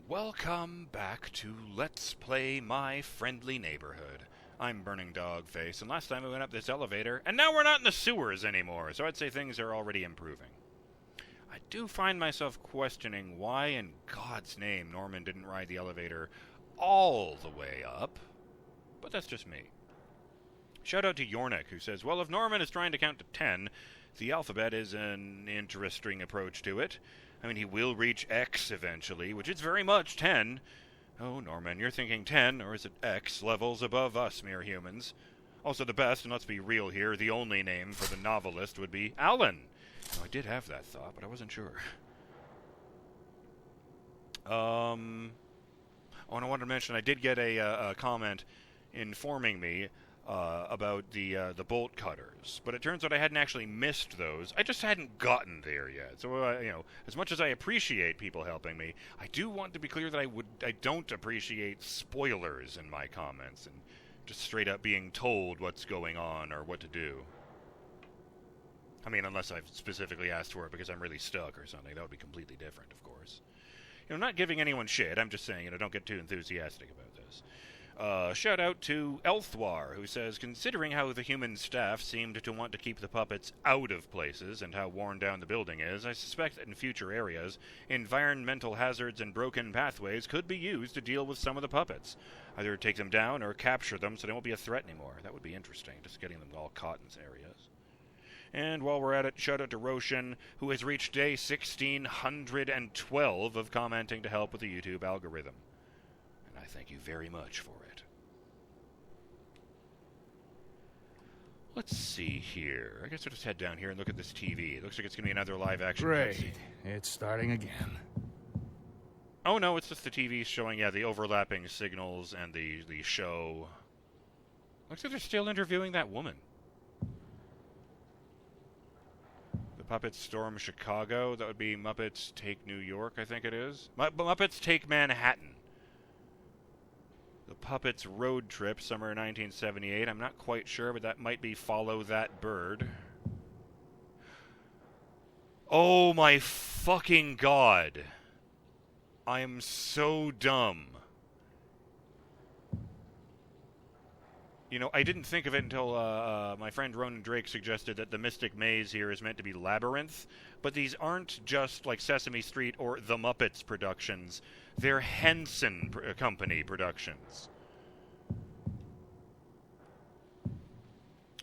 Welcome back to Let's Play My Friendly Neighborhood. I'm BurningDogFace, and last time we went up this elevator, and now we're not in the sewers anymore, so I'd say things are already improving. I do find myself questioning why in God's name Norman didn't ride the elevator all the way up, but that's just me. Shout out to Yornik, who says, well, if Norman is trying to count to 10, the alphabet is an interesting approach to it. I mean, he will reach X eventually, which is very much 10. Oh, Norman, you're thinking 10, or is it X, levels above us mere humans? Also, the best, and let's be real here, the only name for the novelist would be Alan. Now, I did have that thought, but I wasn't sure. And I wanted to mention, I did get a comment informing me about the bolt cutters, but it turns out I hadn't actually missed those. I just hadn't gotten there yet. So, as much as I appreciate people helping me, I do want to be clear that I don't appreciate spoilers in my comments and just straight up being told what's going on or what to do. I mean, unless I've specifically asked for it because I'm really stuck or something. That would be completely different, of course. Not giving anyone shit. I'm just saying, don't get too enthusiastic about this. Shout out to Elthwar, who says, considering how the human staff seemed to want to keep the puppets out of places and how worn down the building is, I suspect that in future areas, environmental hazards and broken pathways could be used to deal with some of the puppets. Either take them down or capture them so they won't be a threat anymore. That would be interesting, just getting them all caught in areas. And while we're at it, shout out to Roshan, who has reached day 1612 of commenting to help with the YouTube algorithm. And I thank you very much for it. Let's see here. I guess I'll just head down here and look at this TV. It looks like it's going to be another live-action Great. cutscene. It's starting again. Oh, no, it's just the TV showing, the overlapping signals and the show. Looks like they're still interviewing that woman. The Puppets Storm Chicago. That would be Muppets Take New York, I think it is. Muppets Take Manhattan. The Puppets Road Trip, summer 1978. I'm not quite sure, but that might be Follow That Bird. Oh my fucking god. I am so dumb. I didn't think of it until my friend Ronan Drake suggested that the Mystic Maze here is meant to be Labyrinth, but these aren't just like Sesame Street or The Muppets productions. They're Henson Company productions.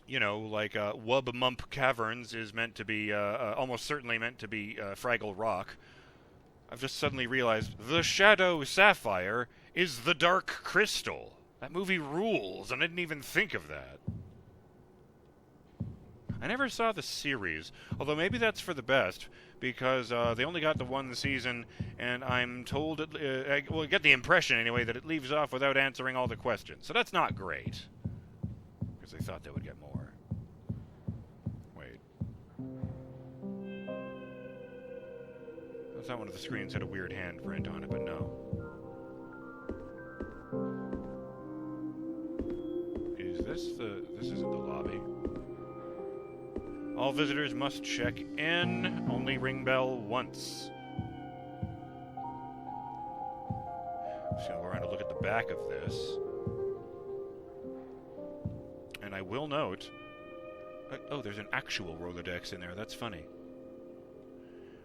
Like Wub Mump Caverns is meant to be, almost certainly meant to be Fraggle Rock. I've just suddenly realized The Shadow Sapphire is The Dark Crystal. That movie rules, and I didn't even think of that. I never saw the series, although maybe that's for the best, because they only got the one season, and I'm told, I get the impression anyway, that it leaves off without answering all the questions. So that's not great, because they thought they would get more. Wait. I thought one of the screens had a weird handprint on it, but no. This isn't the lobby. All visitors must check in. Only ring bell once. So we're going to look at the back of this. And I will note... oh, there's an actual Rolodex in there. That's funny.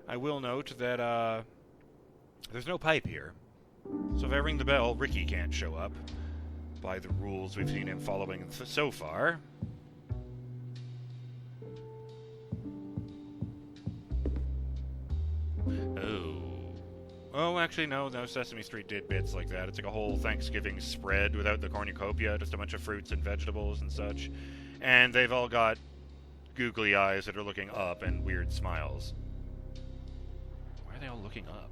I will note that, there's no pipe here. So if I ring the bell, Ricky can't show up. By the rules we've seen him following so far. Oh, actually, no, Sesame Street did bits like that. It's like a whole Thanksgiving spread without the cornucopia, just a bunch of fruits and vegetables and such. And they've all got googly eyes that are looking up and weird smiles. Why are they all looking up?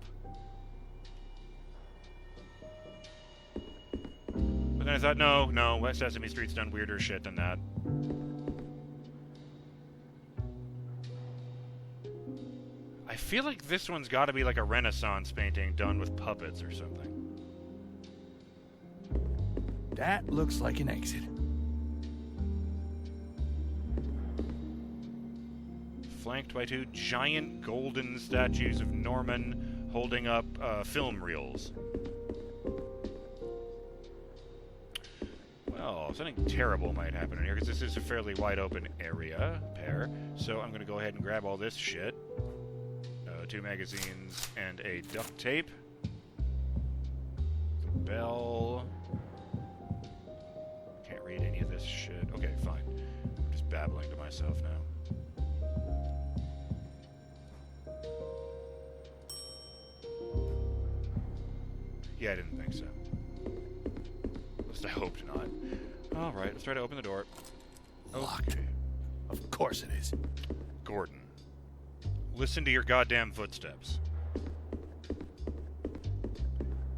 But then I thought, no, West Sesame Street's done weirder shit than that. I feel like this one's got to be like a Renaissance painting done with puppets or something. That looks like an exit. Flanked by two giant golden statues of Norman, holding up film reels. Well, something terrible might happen in here, because this is a fairly wide open area, so I'm going to go ahead and grab all this shit. 2 magazines and a duct tape. The bell. Can't read any of this shit. Okay, fine. I'm just babbling to myself now. Yeah, I didn't think so. At least I hoped not. Alright, let's try to open the door. Locked. Of course it is. Gordon, listen to your goddamn footsteps.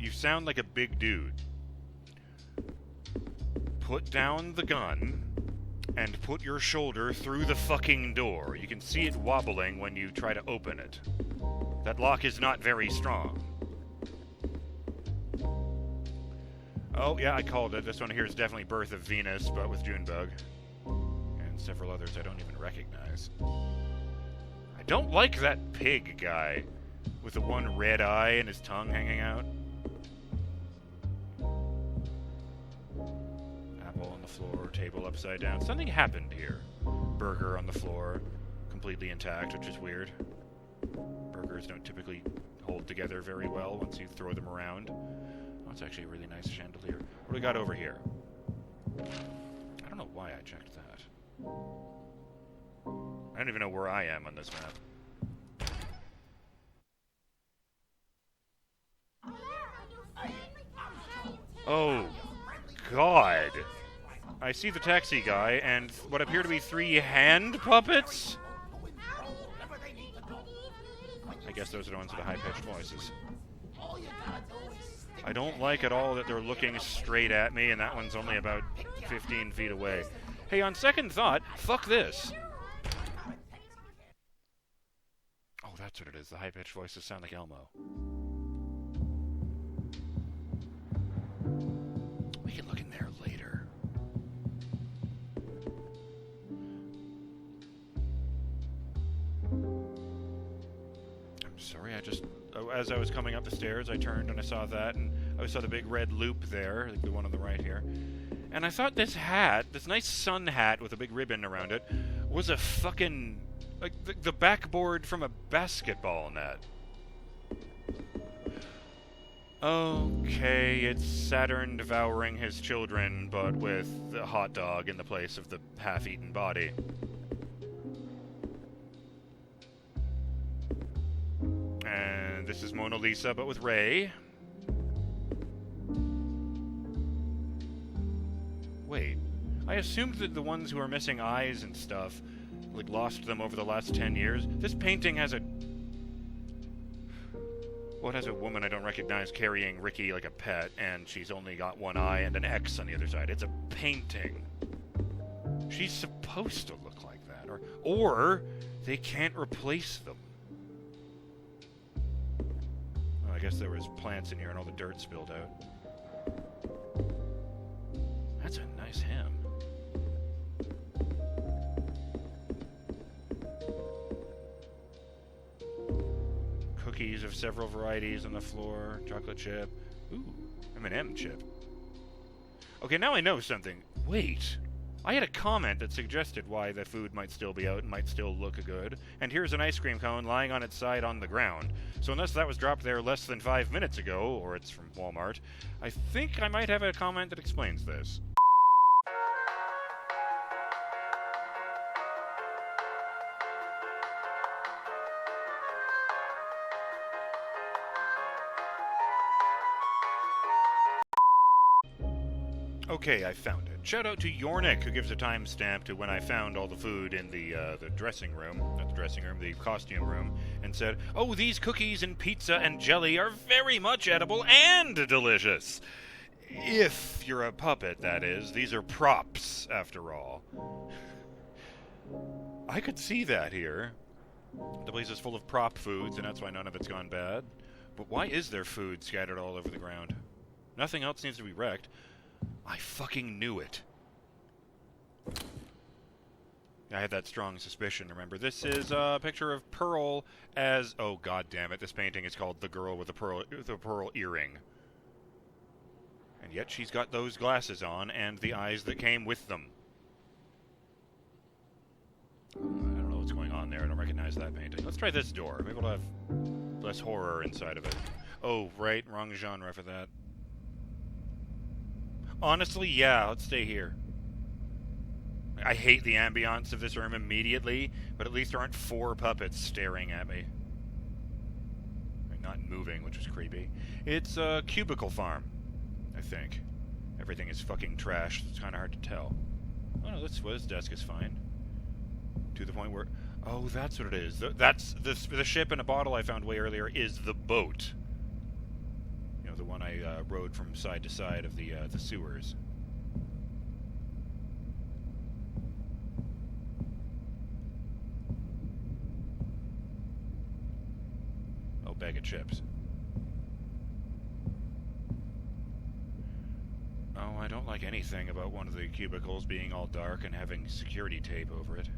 You sound like a big dude. Put down the gun and put your shoulder through the fucking door. You can see it wobbling when you try to open it. That lock is not very strong. Oh, yeah, I called it. This one here is definitely Birth of Venus, but with Junebug. And several others I don't even recognize. I don't like that pig guy with the one red eye and his tongue hanging out. Apple on the floor, table upside down. Something happened here. Burger on the floor, completely intact, which is weird. Burgers don't typically hold together very well once you throw them around. Oh, it's actually a really nice chandelier. What do we got over here? I don't know why I checked that. I don't even know where I am on this map. Oh, God. I see the taxi guy and what appear to be 3 hand puppets? I guess those are the ones with the high-pitched voices. I don't like at all that they're looking straight at me and that one's only about 15 feet away. Hey, on second thought, fuck this. Oh, that's what it is. The high-pitched voices sound like Elmo. We can look in there later. I'm sorry, as I was coming up the stairs, I turned and I saw that, and I saw the big red loop there, like the one on the right here. And I thought this hat, this nice sun hat with a big ribbon around it, was a fucking, like, the backboard from a basketball net. Okay, it's Saturn devouring his children, but with the hot dog in the place of the half-eaten body. And this is Mona Lisa, but with Ray. Wait, I assumed that the ones who are missing eyes and stuff, like, lost them over the last 10 years. This painting has a... What has a woman I don't recognize carrying Ricky like a pet, and she's only got one eye and an X on the other side? It's a painting. She's supposed to look like that, or they can't replace them. Oh, I guess there was plants in here and all the dirt spilled out. That's a nice hem. Cookies of several varieties on the floor. Chocolate chip. Ooh, M&M chip. Okay, now I know something. Wait. I had a comment that suggested why the food might still be out and might still look good. And here's an ice cream cone lying on its side on the ground. So unless that was dropped there less than 5 minutes ago, or it's from Walmart, I think I might have a comment that explains this. Okay, I found it. Shout out to Yornik, who gives a timestamp to when I found all the food in the dressing room, not the dressing room, the costume room, and said, "Oh, these cookies and pizza and jelly are very much edible and delicious. If you're a puppet, that is. These are props, after all." I could see that here. The place is full of prop foods, and that's why none of it's gone bad. But why is there food scattered all over the ground? Nothing else needs to be wrecked. I fucking knew it. I had that strong suspicion, remember? This is a picture of Pearl as... Oh, god damn it. This painting is called The Girl with a Pearl Earring. And yet she's got those glasses on and the eyes that came with them. I don't know what's going on there. I don't recognize that painting. Let's try this door. Maybe we'll have less horror inside of it. Oh, right. Wrong genre for that. Honestly, yeah. Let's stay here. I hate the ambiance of this room immediately, but at least there aren't 4 puppets staring at me. Not moving, which is creepy. It's a cubicle farm, I think. Everything is fucking trash. It's kind of hard to tell. Oh no, this desk is fine. To the point where... Oh, that's what it is. That's the ship in a bottle I found way earlier is the boat. You know, the one I rode from side to side of the sewers. Oh, bag of chips. Oh, I don't like anything about one of the cubicles being all dark and having security tape over it.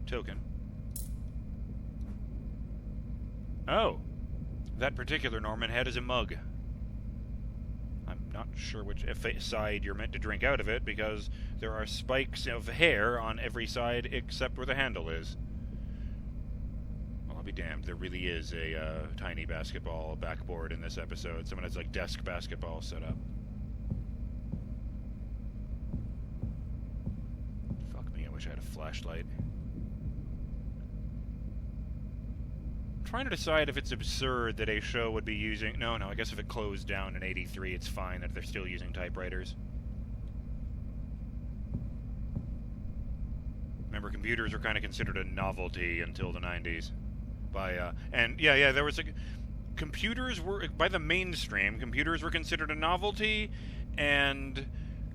Token. Oh! That particular Norman head is a mug. I'm not sure which side you're meant to drink out of it, because there are spikes of hair on every side except where the handle is. Well, I'll be damned. There really is a tiny basketball backboard in this episode. Someone has, like, desk basketball set up. Fuck me, I wish I had a flashlight. Trying to decide if it's absurd that a show would be using... No, I guess if it closed down in '83, it's fine that they're still using typewriters. Remember, computers were kind of considered a novelty until the 90s. And there was computers were, by the mainstream, computers were considered a novelty, and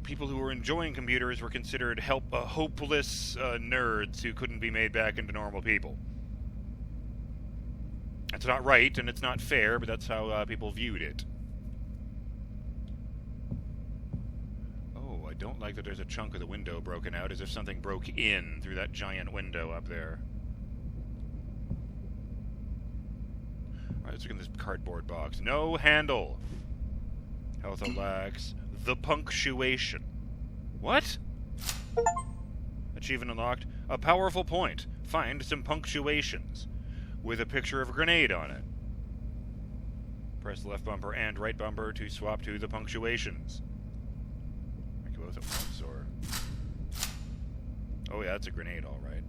people who were enjoying computers were considered hopeless nerds who couldn't be made back into normal people. That's not right, and it's not fair, but that's how people viewed it. Oh, I don't like that there's a chunk of the window broken out, as if something broke in through that giant window up there. Alright, let's look in this cardboard box. No handle! Health lacks. The punctuation. What? Achievement unlocked. A powerful point. Find some punctuations. With a picture of a grenade on it. Press the left bumper and right bumper to swap to the punctuations. Make both at once, or... Oh yeah, that's a grenade, alright.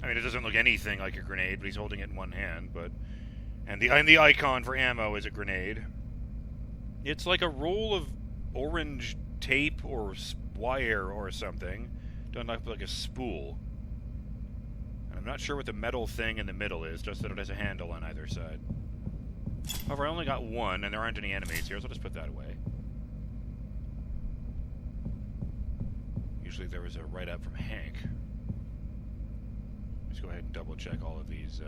I mean, it doesn't look anything like a grenade, but he's holding it in one hand, but... And the icon for ammo is a grenade. It's like a roll of orange tape or wire or something, done up like a spool. I'm not sure what the metal thing in the middle is, just that it has a handle on either side. However, I only got one, and there aren't any enemies here, so I'll just put that away. Usually there was a write-up from Hank. Let's go ahead and double-check all of these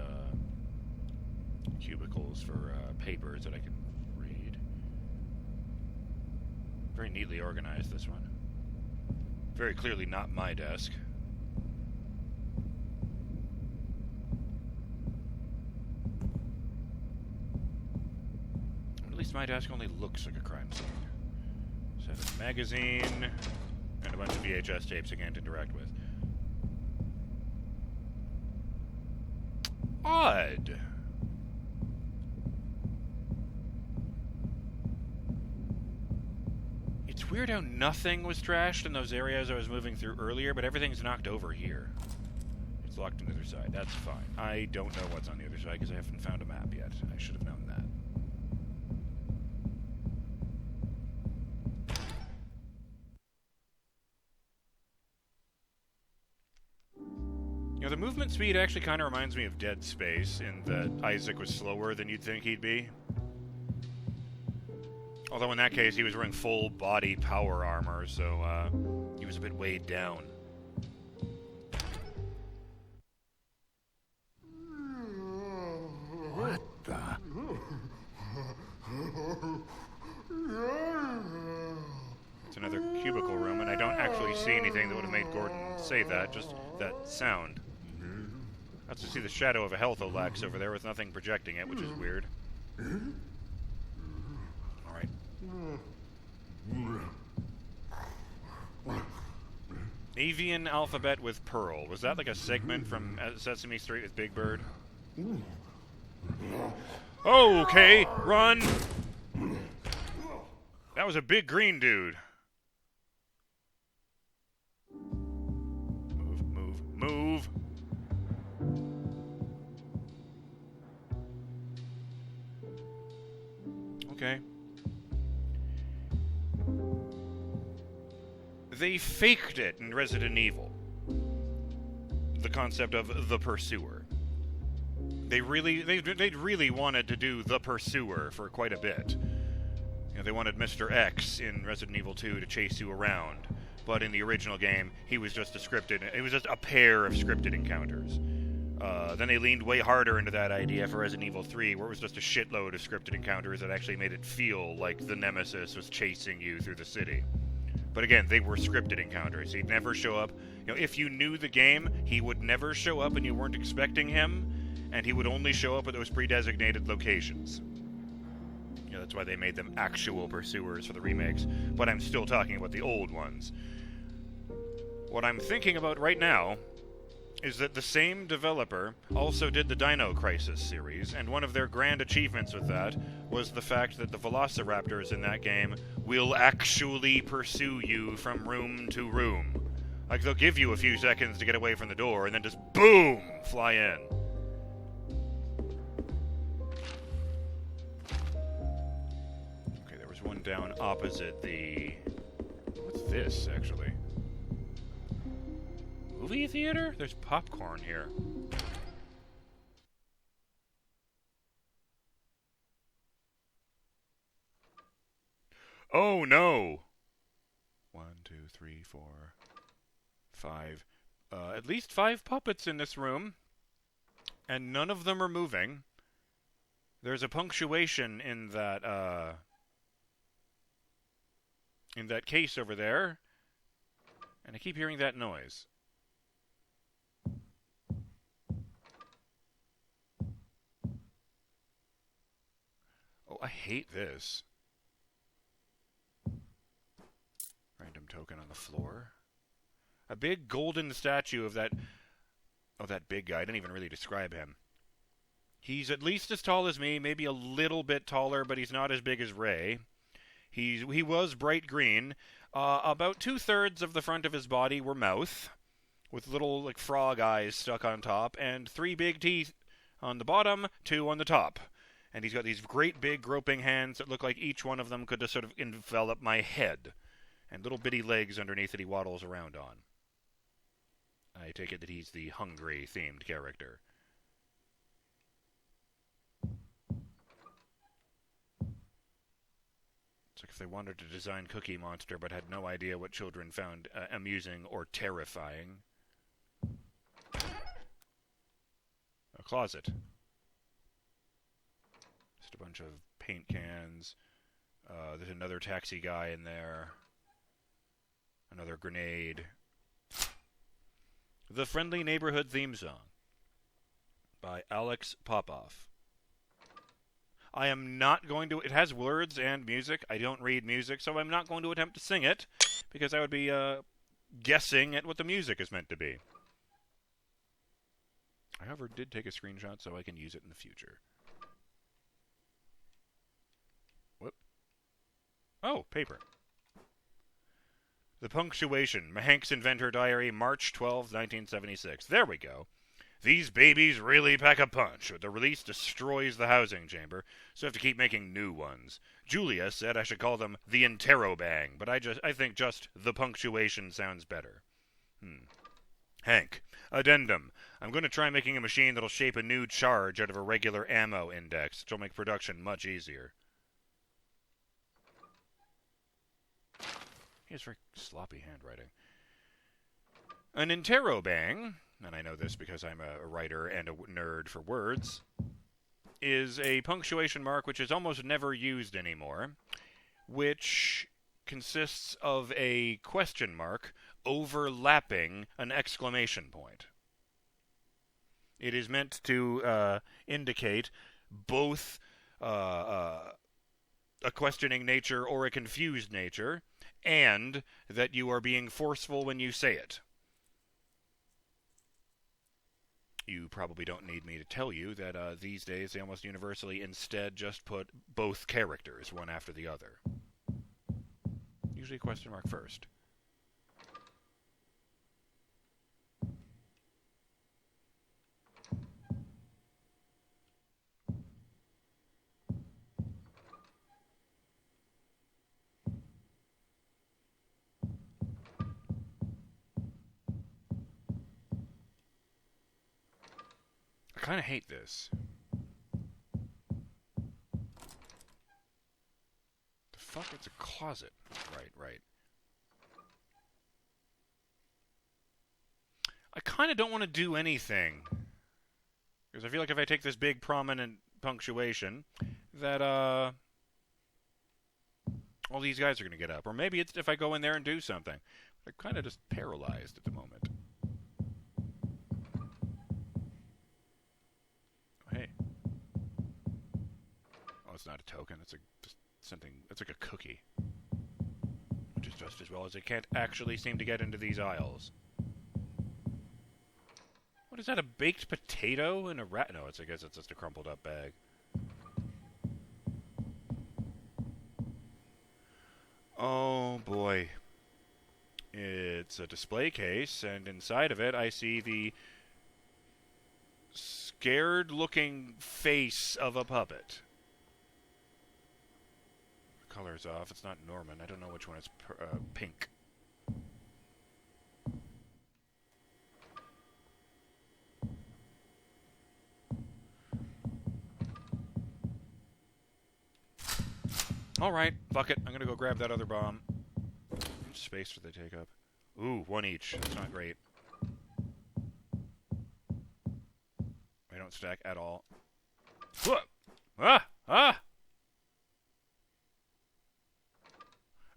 cubicles for papers that I can read. Very neatly organized, this one. Very clearly not my desk. At least my desk only looks like a crime scene. So a magazine, and a bunch of VHS tapes again to interact with. Odd. It's weird how nothing was trashed in those areas I was moving through earlier, but everything's knocked over here. It's locked on the other side. That's fine. I don't know what's on the other side because I haven't found a map yet. I should have known that. You know, the movement speed actually kind of reminds me of Dead Space in that Isaac was slower than you'd think he'd be. Although in that case, he was wearing full body power armor, so he was a bit weighed down. What the? see anything that would have made Gordon say that, just that sound. I also see the shadow of a Healtholax over there with nothing projecting it, which is weird. Alright. Avian alphabet with Pearl. Was that like a segment from Sesame Street with Big Bird? Okay, run! That was a big green dude. Move. Okay. They faked it in Resident Evil. The concept of the Pursuer. They really wanted to do the Pursuer for quite a bit. You know, they wanted Mr. X in Resident Evil 2 to chase you around. But in the original game, he was just it was just a pair of scripted encounters. Then they leaned way harder into that idea for Resident Evil 3, where it was just a shitload of scripted encounters that actually made it feel like the Nemesis was chasing you through the city. But again, they were scripted encounters. He'd never show up. You know, if you knew the game, he would never show up and you weren't expecting him, and he would only show up at those pre-designated locations. You know, that's why they made them actual pursuers for the remakes. But I'm still talking about the old ones. What I'm thinking about right now is that the same developer also did the Dino Crisis series, and one of their grand achievements with that was the fact that the Velociraptors in that game will actually pursue you from room to room. Like, they'll give you a few seconds to get away from the door, and then just boom! Fly in. Okay, there was one down opposite the... What's this, actually? Movie theater? There's popcorn here. Oh no! 1, 2, 3, 4, 5. At least 5 puppets in this room. And none of them are moving. There's a punctuation in that case over there. And I keep hearing that noise. Oh, I hate this. Random token on the floor. A big golden statue of that... Oh, that big guy. I didn't even really describe him. He's at least as tall as me, maybe a little bit taller, but he's not as big as Ray. He was bright green. About 2/3 of the front of his body were mouth, with little, like, frog eyes stuck on top, and 3 big teeth on the bottom, 2 on the top. And he's got these great big groping hands that look like each one of them could just sort of envelop my head. And little bitty legs underneath that he waddles around on. I take it that he's the hungry-themed character. It's like if they wanted to design Cookie Monster but had no idea what children found amusing or terrifying. A closet. Just a bunch of paint cans. There's another taxi guy in there. Another grenade. The Friendly Neighborhood theme song by Alex Popoff. I am not going to... It has words and music. I don't read music, so I'm not going to attempt to sing it, because I would be guessing at what the music is meant to be. I, however, did take a screenshot so I can use it in the future. Whoop. Oh, paper. The punctuation. Hank's Inventor Diary, March 12, 1976. There we go. These babies really pack a punch. The release destroys the housing chamber, so I have to keep making new ones. Julia said I should call them the Interrobang, but I think just the punctuation sounds better. Hank. Addendum. I'm going to try making a machine that'll shape a new charge out of a regular ammo index, which will make production much easier. He has very sloppy handwriting. An interrobang, and I know this because I'm a writer and a nerd for words, is a punctuation mark which is almost never used anymore, which consists of a question mark overlapping an exclamation point. It is meant to indicate both a questioning nature or a confused nature, and that you are being forceful when you say it. You probably don't need me to tell you that these days they almost universally instead just put both characters one after the other. Usually a question mark first. I kind of hate this. The fuck? It's a closet. Right. I kind of don't want to do anything. Because I feel like if I take this big prominent punctuation, that, all these guys are going to get up. Or maybe it's if I go in there and do something. I'm kind of just paralyzed at the moment. Hey. Oh, it's not a token. It's just something. It's like a cookie. Which is just as well as it can't actually seem to get into these aisles. What is that, a baked potato in a rat? No, I guess it's just a crumpled up bag. Oh, boy. It's a display case, and inside of it I see the scared-looking face of a puppet. The color's off. It's not Norman. I don't know which one is pink. Alright, fuck it. I'm gonna go grab that other bomb. How much space do they take up? Ooh, one each. That's not great. They don't stack at all. Ah!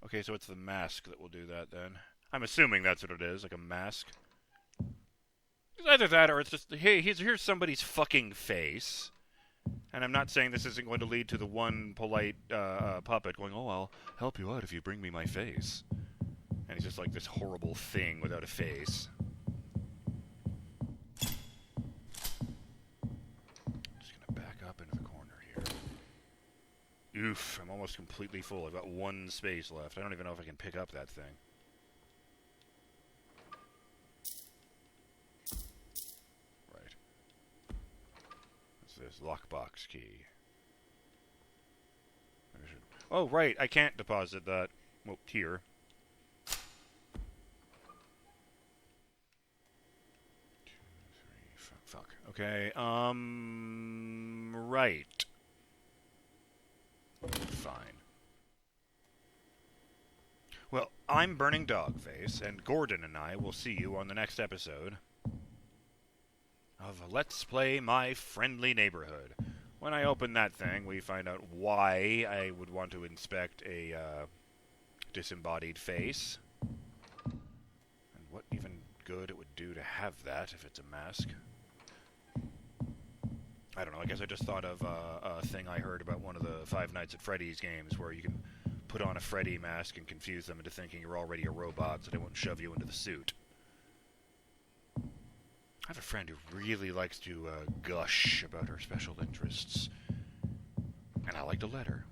Okay, so it's the mask that will do that then. I'm assuming that's what it is, like a mask. It's either that or it's just, hey, here's somebody's fucking face. And I'm not saying this isn't going to lead to the one polite puppet going, oh, I'll help you out if you bring me my face. And he's just like this horrible thing without a face. Just gonna back up into the corner here. Oof, I'm almost completely full. I've got one space left. I don't even know if I can pick up that thing. This lockbox key. Oh, right, I can't deposit that. Well, here. 2, 3, fuck. Okay, right. Fine. Well, I'm BurningDogFace, and Gordon and I will see you on the next episode of Let's Play My Friendly Neighborhood. When I open that thing, we find out why I would want to inspect a disembodied face. And what even good it would do to have that if it's a mask. I don't know, I guess I just thought of a thing I heard about one of the Five Nights at Freddy's games where you can put on a Freddy mask and confuse them into thinking you're already a robot so they won't shove you into the suit. I have a friend who really likes to gush about her special interests, and I like to let her.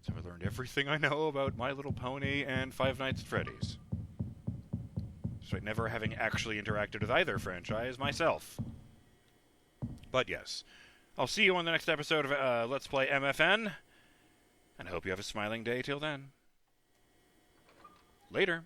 So I learned everything I know about My Little Pony and Five Nights at Freddy's, despite never having actually interacted with either franchise myself. But yes, I'll see you on the next episode of Let's Play MFN, and I hope you have a smiling day till then. Later.